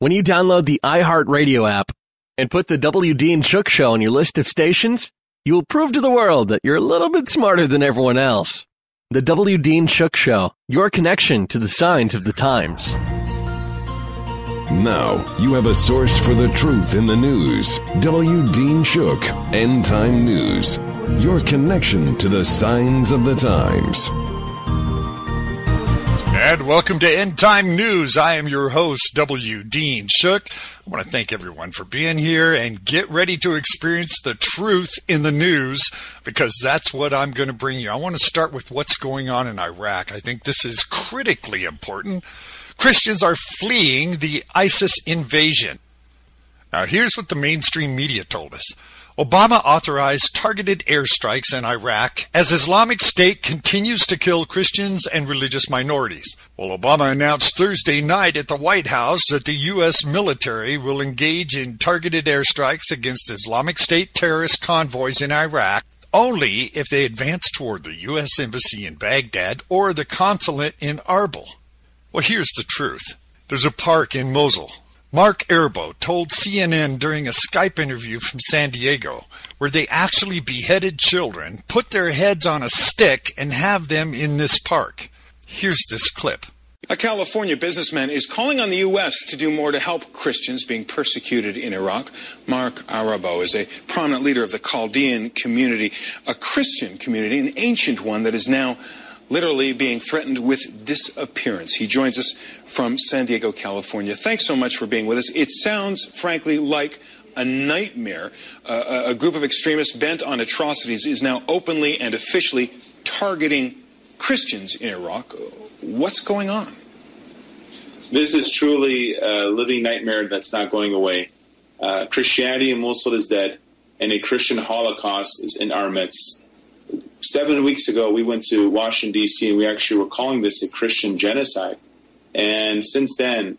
When you download the iHeartRadio app and put the W. Dean Shook Show on your list of stations, you will prove to the world that you're a little bit smarter than everyone else. The W. Dean Shook Show, your connection to the signs of the times. Now, you have a source for the truth in the news. W. Dean Shook, End Time News. Your connection to the signs of the times. And welcome to End Time News. I am your host, W. Dean Shook. I want to thank everyone for being here and get ready to experience the truth in the news, because that's what I'm going to bring you. I want to start with what's going on in Iraq. I think this is critically important. Christians are fleeing the ISIS invasion. Now, here's what the mainstream media told us. Obama authorized targeted airstrikes in Iraq as Islamic State continues to kill Christians and religious minorities. Well, Obama announced Thursday night at the White House that the U.S. military will engage in targeted airstrikes against Islamic State terrorist convoys in Iraq only if they advance toward the U.S. Embassy in Baghdad or the consulate in Arabo. Well, here's the truth. There's a park in Mosul. Mark Arabo told CNN during a Skype interview from San Diego, where they actually beheaded children, put their heads on a stick, and have them in this park. Here's this clip. A California businessman is calling on the U.S. to do more to help Christians being persecuted in Iraq. Mark Arabo is a prominent leader of the Chaldean community, a Christian community, an ancient one that is now literally being threatened with disappearance. He joins us from San Diego, California. Thanks so much for being with us. It sounds, frankly, like a nightmare. A group of extremists bent on atrocities is now openly and officially targeting Christians in Iraq. What's going on? This is truly a living nightmare that's not going away. Christianity in Mosul is dead, and a Christian Holocaust is in our midst. 7 weeks ago, we went to Washington, D.C., and we actually were calling this a Christian genocide. And since then,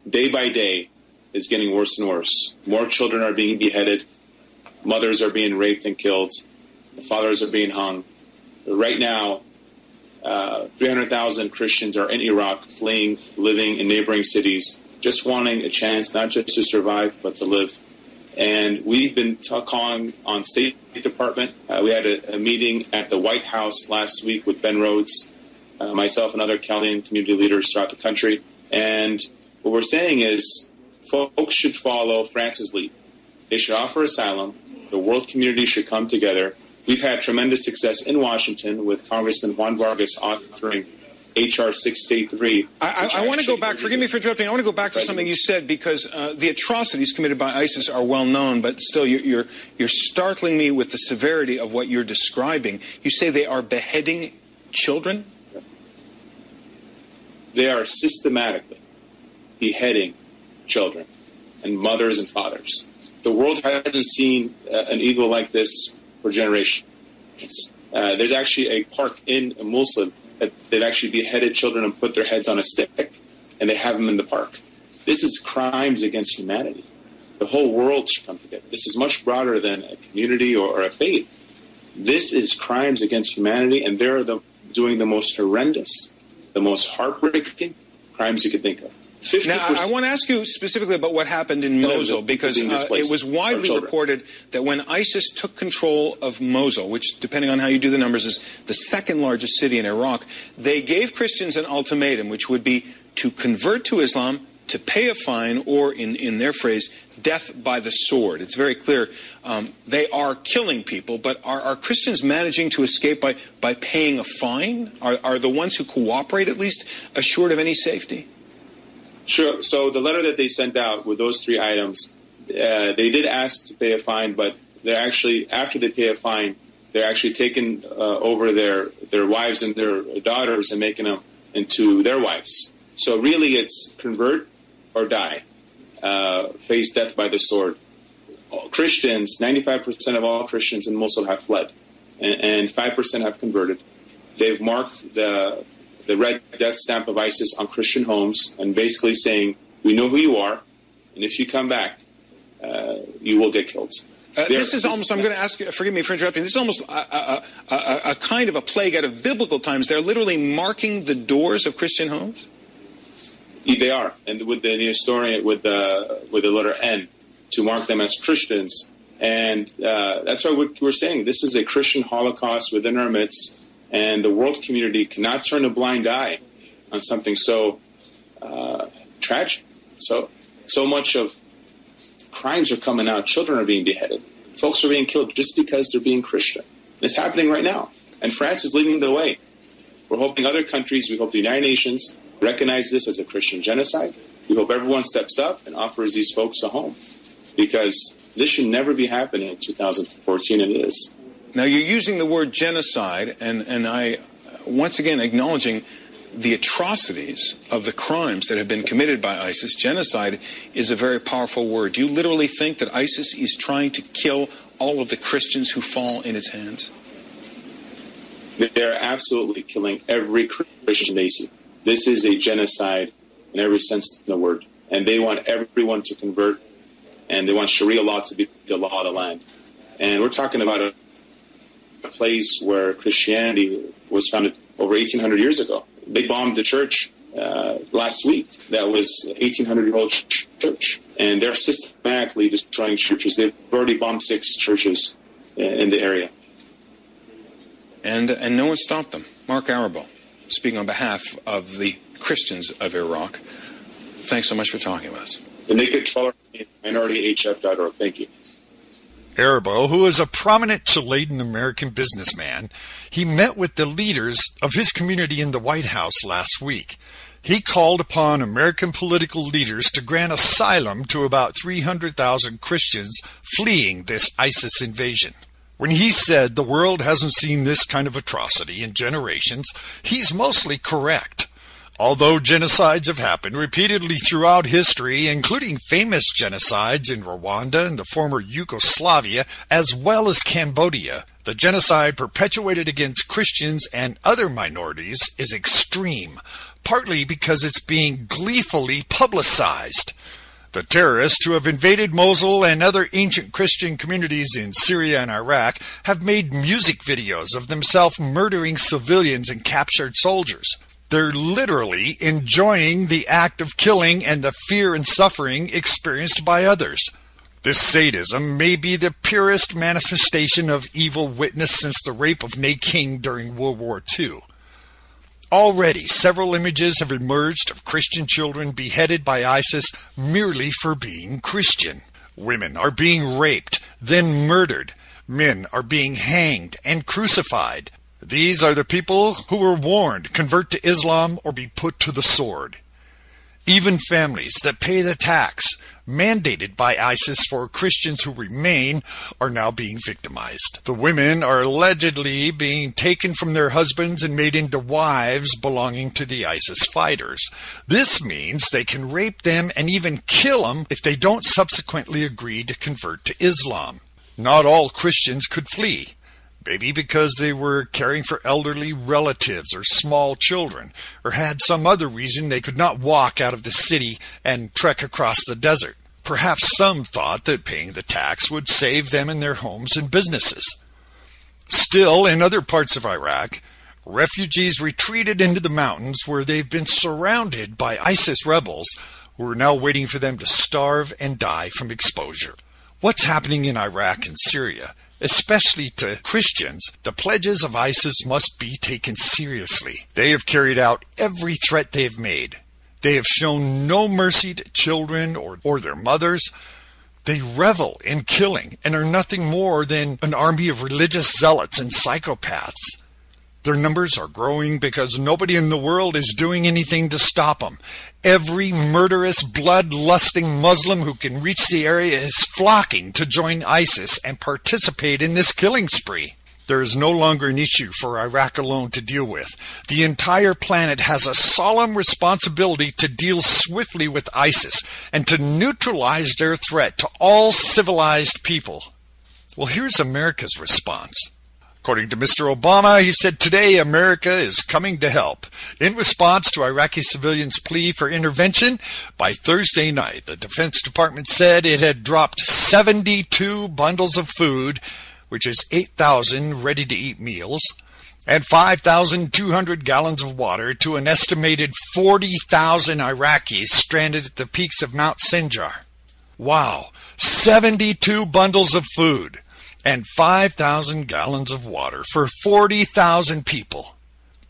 day by day, it's getting worse and worse. More children are being beheaded. Mothers are being raped and killed. The fathers are being hung. But right now, 300,000 Christians are in Iraq, fleeing, living in neighboring cities, just wanting a chance not just to survive, but to live. And we've been calling on State Department. We had a meeting at the White House last week with Ben Rhodes, myself and other Chaldean community leaders throughout the country. And what we're saying is folks should follow France's lead. They should offer asylum. The world community should come together. We've had tremendous success in Washington with Congressman Juan Vargas authoring H.R. 683. I want to go back. Forgive me for interrupting. I want to go back to something you said, because the atrocities committed by ISIS are well known, but still you're startling me with the severity of what you're describing. You say they are beheading children? They are systematically beheading children and mothers and fathers. The world hasn't seen an evil like this for generations. There's actually a park in Mosul that they've actually beheaded children and put their heads on a stick, and they have them in the park. This is crimes against humanity. The whole world should come together. This is much broader than a community or a faith. This is crimes against humanity, and they're doing the most horrendous, the most heartbreaking crimes you could think of. Now, I want to ask you specifically about what happened in Mosul, because it was widely reported that when ISIS took control of Mosul, which, depending on how you do the numbers, is the second largest city in Iraq, they gave Christians an ultimatum, which would be to convert to Islam, to pay a fine, or, in their phrase, death by the sword. It's very clear they are killing people, but are Christians managing to escape by paying a fine? Are the ones who cooperate, at least, assured of any safety? Sure. So the letter that they sent out with those three items, they did ask to pay a fine, but they're actually, after they pay a fine, they're actually taking over their wives and their daughters and making them into their wives. So really it's convert or die, face death by the sword. Christians, 95% of all Christians in Mosul have fled, and 5% have converted. They've marked the red death stamp of ISIS on Christian homes, and basically saying, we know who you are, and if you come back, you will get killed. This is almost, I'm going to ask you, forgive me for interrupting, this is almost a kind of a plague out of biblical times. They're literally marking the doors of Christian homes? They are, and with the Nestorian, with the letter N, to mark them as Christians. And that's why we're saying this is a Christian Holocaust within our midst, and the world community cannot turn a blind eye on something so tragic. So much of crimes are coming out. Children are being beheaded. Folks are being killed just because they're being Christian. It's happening right now. And France is leading the way. We're hoping other countries, we hope the United Nations recognize this as a Christian genocide. We hope everyone steps up and offers these folks a home, because this should never be happening in 2014, and it is. Now, you're using the word genocide, and I, once again, acknowledging the atrocities of the crimes that have been committed by ISIS. Genocide is a very powerful word. Do you literally think that ISIS is trying to kill all of the Christians who fall in its hands? They're absolutely killing every Christian they see. This is a genocide in every sense of the word. And they want everyone to convert, and they want Sharia law to be the law of the land. And we're talking about a place where Christianity was founded over 1,800 years ago. They bombed the church last week. That was an 1,800-year-old church. And they're systematically destroying churches. They've already bombed 6 churches in the area. And no one stopped them. Mark Arabo, speaking on behalf of the Christians of Iraq. Thanks so much for talking with us. And they could follow minorityhf.org. Thank you. Arabo, who is a prominent Chilean American businessman, he met with the leaders of his community in the White House last week. He called upon American political leaders to grant asylum to about 300,000 Christians fleeing this ISIS invasion. When he said the world hasn't seen this kind of atrocity in generations, he's mostly correct. Although genocides have happened repeatedly throughout history, including famous genocides in Rwanda and the former Yugoslavia, as well as Cambodia, the genocide perpetuated against Christians and other minorities is extreme, partly because it's being gleefully publicized. The terrorists who have invaded Mosul and other ancient Christian communities in Syria and Iraq have made music videos of themselves murdering civilians and captured soldiers. They're literally enjoying the act of killing and the fear and suffering experienced by others. This sadism may be the purest manifestation of evil witnessed since the rape of Nay King during World War II. Already, several images have emerged of Christian children beheaded by ISIS merely for being Christian. Women are being raped, then murdered. Men are being hanged and crucified. These are the people who were warned, convert to Islam or be put to the sword. Even families that pay the tax mandated by ISIS for Christians who remain are now being victimized. The women are allegedly being taken from their husbands and made into wives belonging to the ISIS fighters. This means they can rape them and even kill them if they don't subsequently agree to convert to Islam. Not all Christians could flee. Maybe because they were caring for elderly relatives or small children, or had some other reason they could not walk out of the city and trek across the desert. Perhaps some thought that paying the tax would save them in their homes and businesses. Still, in other parts of Iraq, refugees retreated into the mountains where they've been surrounded by ISIS rebels who are now waiting for them to starve and die from exposure. What's happening in Iraq and Syria? Especially to Christians, the pledges of ISIS must be taken seriously. They have carried out every threat they have made. They have shown no mercy to children or their mothers. They revel in killing and are nothing more than an army of religious zealots and psychopaths. Their numbers are growing because nobody in the world is doing anything to stop them. Every murderous, blood-lusting Muslim who can reach the area is flocking to join ISIS and participate in this killing spree. There is no longer an issue for Iraq alone to deal with. The entire planet has a solemn responsibility to deal swiftly with ISIS and to neutralize their threat to all civilized people. Well, here's America's response. According to Mr. Obama, he said today America is coming to help. In response to Iraqi civilians' plea for intervention, by Thursday night, the Defense Department said it had dropped 72 bundles of food, which is 8,000 ready-to-eat meals, and 5,200 gallons of water to an estimated 40,000 Iraqis stranded at the peaks of Mount Sinjar. Wow, 72 bundles of food and 5,000 gallons of water for 40,000 people.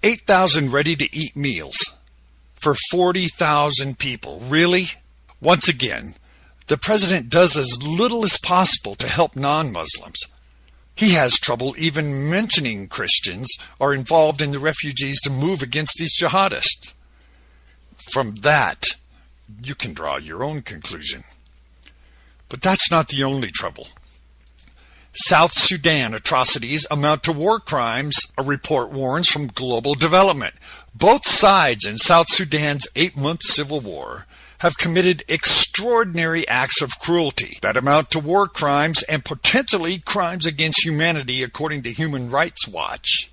8,000 ready-to-eat meals for 40,000 people. Really? Once again, the president does as little as possible to help non-Muslims. He has trouble even mentioning Christians are involved in the refugees to move against these jihadists. From that, you can draw your own conclusion. But that's not the only trouble. South Sudan atrocities amount to war crimes, a report warns from Global Development. Both sides in South Sudan's 8-month civil war have committed extraordinary acts of cruelty that amount to war crimes and potentially crimes against humanity, according to Human Rights Watch.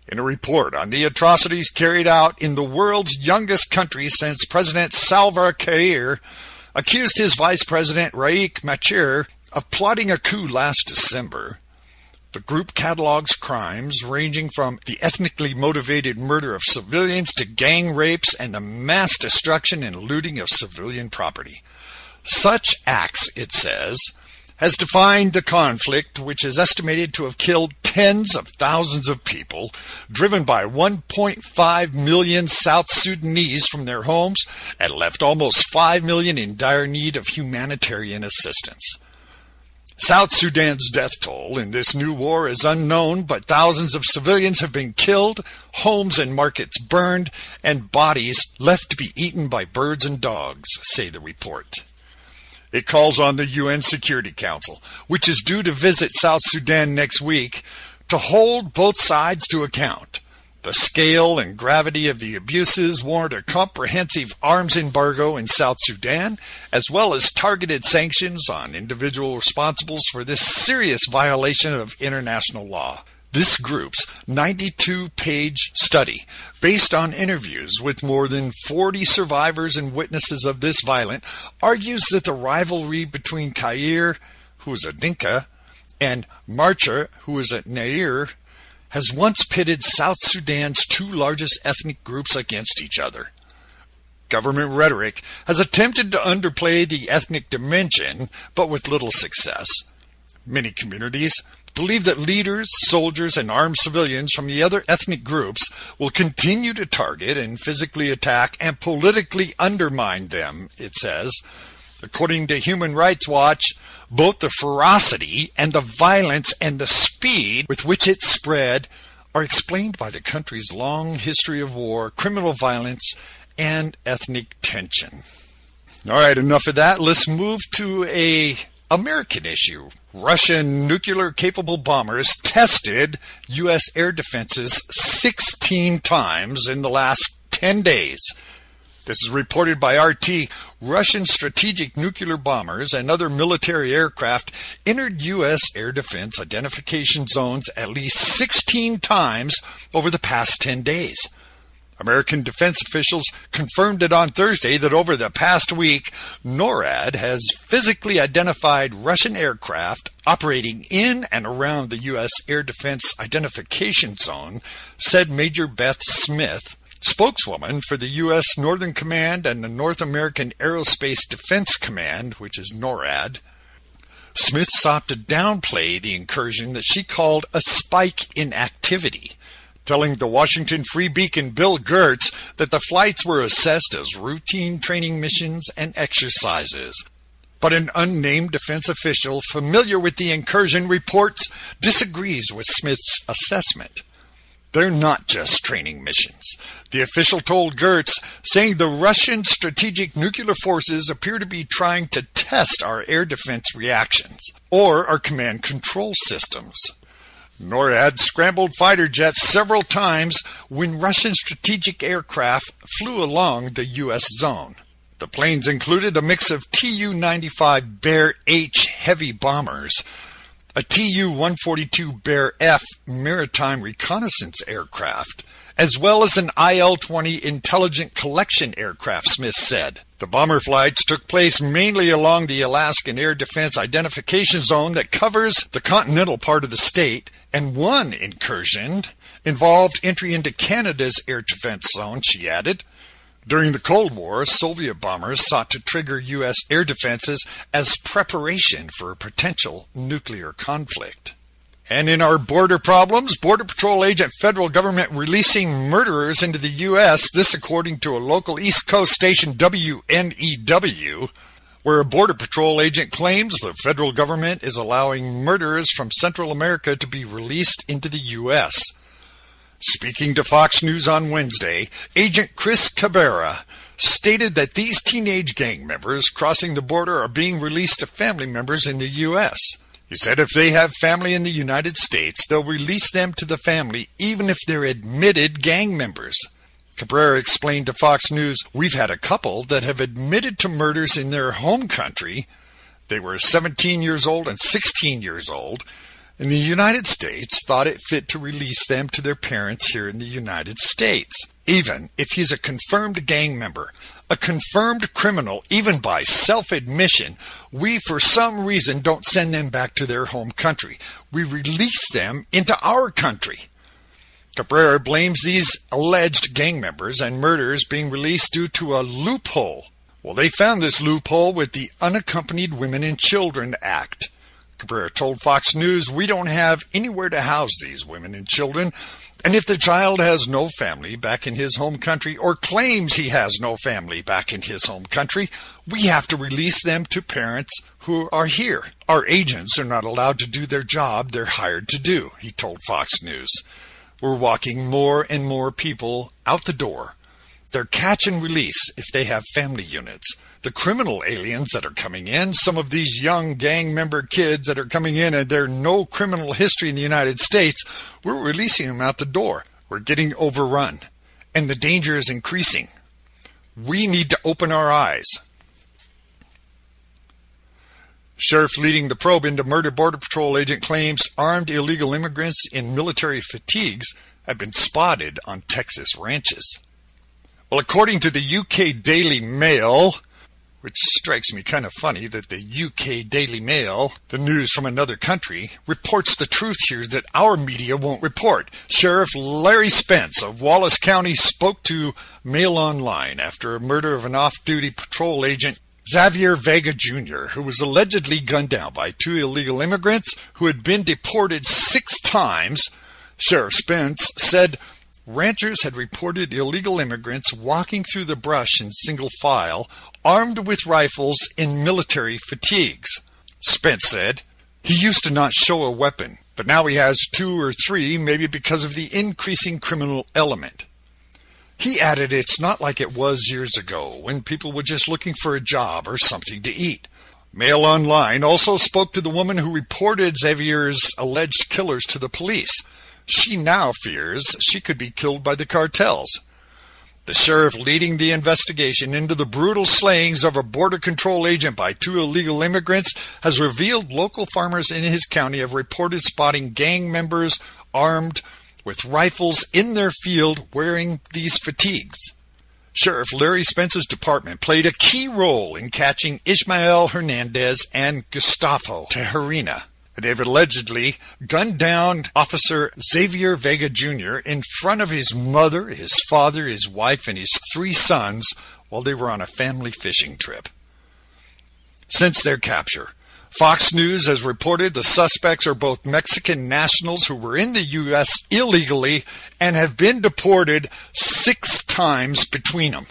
In a report on the atrocities carried out in the world's youngest country since President Salva Kiir accused his vice president Riek Machar of plotting a coup last December, the group catalogs crimes ranging from the ethnically motivated murder of civilians to gang rapes and the mass destruction and looting of civilian property. Such acts, it says, has defined the conflict, which is estimated to have killed tens of thousands of people, driven by 1.5 million South Sudanese from their homes, and left almost 5 million in dire need of humanitarian assistance. South Sudan's death toll in this new war is unknown, but thousands of civilians have been killed, homes and markets burned, and bodies left to be eaten by birds and dogs, say the report. It calls on the UN Security Council, which is due to visit South Sudan next week, to hold both sides to account. The scale and gravity of the abuses warrant a comprehensive arms embargo in South Sudan, as well as targeted sanctions on individual responsibles for this serious violation of international law. This group's 92-page study, based on interviews with more than 40 survivors and witnesses of this violence, argues that the rivalry between Kiir, who is a Dinka, and Machar, who is a Nuer, has once pitted South Sudan's two largest ethnic groups against each other. Government rhetoric has attempted to underplay the ethnic dimension, but with little success. Many communities believe that leaders, soldiers, and armed civilians from the other ethnic groups will continue to target and physically attack and politically undermine them, it says. According to Human Rights Watch, both the ferocity and the violence and the speed with which it spread are explained by the country's long history of war, criminal violence, and ethnic tension. All right, enough of that. Let's move to an American issue. Russian nuclear-capable bombers tested U.S. air defenses 16 times in the last 10 days. This is reported by RT. Russian strategic nuclear bombers and other military aircraft entered U.S. air defense identification zones at least 16 times over the past 10 days. American defense officials confirmed it on Thursday that over the past week, NORAD has physically identified Russian aircraft operating in and around the U.S. air defense identification zone, said Major Beth Smith, spokeswoman for the U.S. Northern Command and the North American Aerospace Defense Command, which is NORAD. Smith sought to downplay the incursion that she called a spike in activity, telling the Washington Free Beacon Bill Gertz that the flights were assessed as routine training missions and exercises. But an unnamed defense official familiar with the incursion reports disagrees with Smith's assessment. They're not just training missions, the official told Gertz, saying the Russian strategic nuclear forces appear to be trying to test our air defense reactions or our command control systems. NORAD scrambled fighter jets several times when Russian strategic aircraft flew along the U.S. zone. The planes included a mix of Tu-95 Bear H heavy bombers, a Tu-142 Bear F maritime reconnaissance aircraft, as well as an IL-20 intelligent collection aircraft, Smith said. The bomber flights took place mainly along the Alaskan Air Defense Identification Zone that covers the continental part of the state, and one incursion involved entry into Canada's air defense zone, she added. During the Cold War, Soviet bombers sought to trigger U.S. air defenses as preparation for a potential nuclear conflict. And in our border problems, Border Patrol agent federal government releasing murderers into the U.S., this according to a local East Coast station WNEW, where a Border Patrol agent claims the federal government is allowing murderers from Central America to be released into the U.S. Speaking to Fox News on Wednesday, Agent Chris Cabrera stated that these teenage gang members crossing the border are being released to family members in the U.S. He said if they have family in the United States, they'll release them to the family even if they're admitted gang members. Cabrera explained to Fox News, "We've had a couple that have admitted to murders in their home country. They were 17 years old and 16 years old. And the United States thought it fit to release them to their parents here in the United States, even if he's a confirmed gang member, a confirmed criminal, even by self-admission. We, for some reason, don't send them back to their home country. We release them into our country." Cabrera blames these alleged gang members and murderers being released due to a loophole. Well, they found this loophole with the Unaccompanied Women and Children Act. Cabrera told Fox News, "We don't have anywhere to house these women and children, and if the child has no family back in his home country or claims he has no family back in his home country, we have to release them to parents who are here. Our agents are not allowed to do their job they're hired to do," he told Fox News. "We're walking more and more people out the door. They're catch and release if they have family units. The criminal aliens that are coming in, some of these young gang member kids that are coming in and they're no criminal history in the United States, we're releasing them out the door. We're getting overrun, and the danger is increasing. We need to open our eyes." Sheriff leading the probe into murdered Border Patrol agent claims armed illegal immigrants in military fatigues have been spotted on Texas ranches. Well, according to the UK Daily Mail, which strikes me kind of funny that the UK Daily Mail, the news from another country, reports the truth here that our media won't report. Sheriff Larry Spence of Wallace County spoke to Mail Online after a murder of an off-duty patrol agent, Xavier Vega Jr., who was allegedly gunned down by 2 illegal immigrants who had been deported 6 times. Sheriff Spence said ranchers had reported illegal immigrants walking through the brush in single file, armed with rifles in military fatigues. Spence said, "He used to not show a weapon, but now he has 2 or 3, maybe because of the increasing criminal element." He added it's not like it was years ago, when people were just looking for a job or something to eat. Mail Online also spoke to the woman who reported Xavier's alleged killers to the police. She now fears she could be killed by the cartels. The sheriff leading the investigation into the brutal slayings of a border control agent by 2 illegal immigrants has revealed local farmers in his county have reported spotting gang members armed with rifles in their field wearing these fatigues. Sheriff Larry Spence's department played a key role in catching Ismael Hernandez and Gustavo Tejerina. They've allegedly gunned down Officer Xavier Vega Jr. in front of his mother, his father, his wife, and his 3 sons while they were on a family fishing trip. Since their capture, Fox News has reported the suspects are both Mexican nationals who were in the U.S. illegally and have been deported 6 times between them.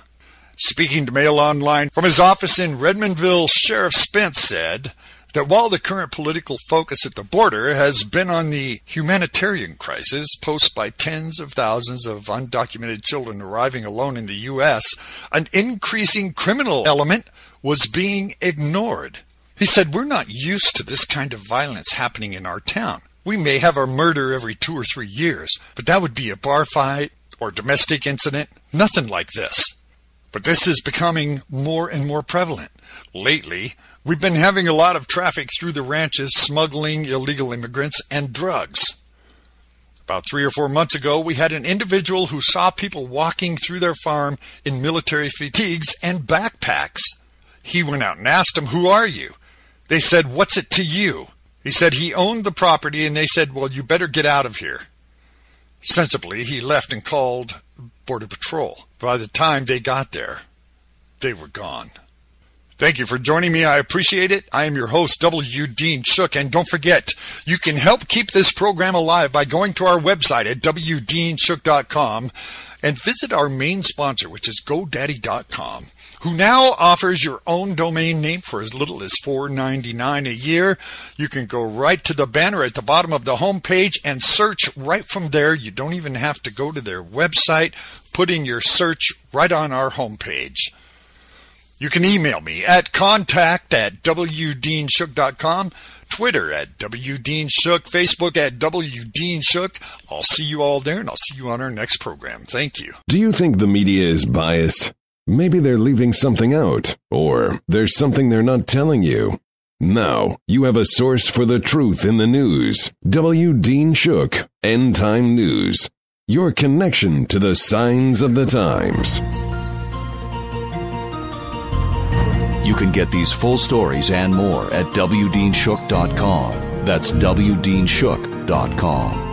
Speaking to Mail Online from his office in Redmondville, Sheriff Spence said that while the current political focus at the border has been on the humanitarian crisis posed by tens of thousands of undocumented children arriving alone in the U.S., an increasing criminal element was being ignored. He said, "We're not used to this kind of violence happening in our town. We may have a murder every 2 or 3 years, but that would be a bar fight or domestic incident, nothing like this." But this is becoming more and more prevalent. Lately, we've been having a lot of traffic through the ranches smuggling illegal immigrants and drugs. About 3 or 4 months ago, we had an individual who saw people walking through their farm in military fatigues and backpacks. He went out and asked them, "Who are you?" They said, "What's it to you?" He said he owned the property, and they said, "Well, you better get out of here." Sensibly, he left and called Border Patrol. By the time they got there, they were gone. Thank you for joining me. I appreciate it. I am your host, W. Dean Shook. And don't forget, you can help keep this program alive by going to our website at wdeanshook.com and visit our main sponsor, which is GoDaddy.com, who now offers your own domain name for as little as $4.99 a year. You can go right to the banner at the bottom of the homepage and search right from there. You don't even have to go to their website. Put in your search right on our homepage. You can email me at contact@wdeanshook.com, Twitter at WDeanShook, Facebook at WDeanShook. I'll see you all there, and I'll see you on our next program. Thank you. Do you think the media is biased? Maybe they're leaving something out, or there's something they're not telling you. Now, you have a source for the truth in the news. W. Dean Shook, End Time News. Your connection to the signs of the times. You can get these full stories and more at WDeanShook.com. That's WDeanShook.com.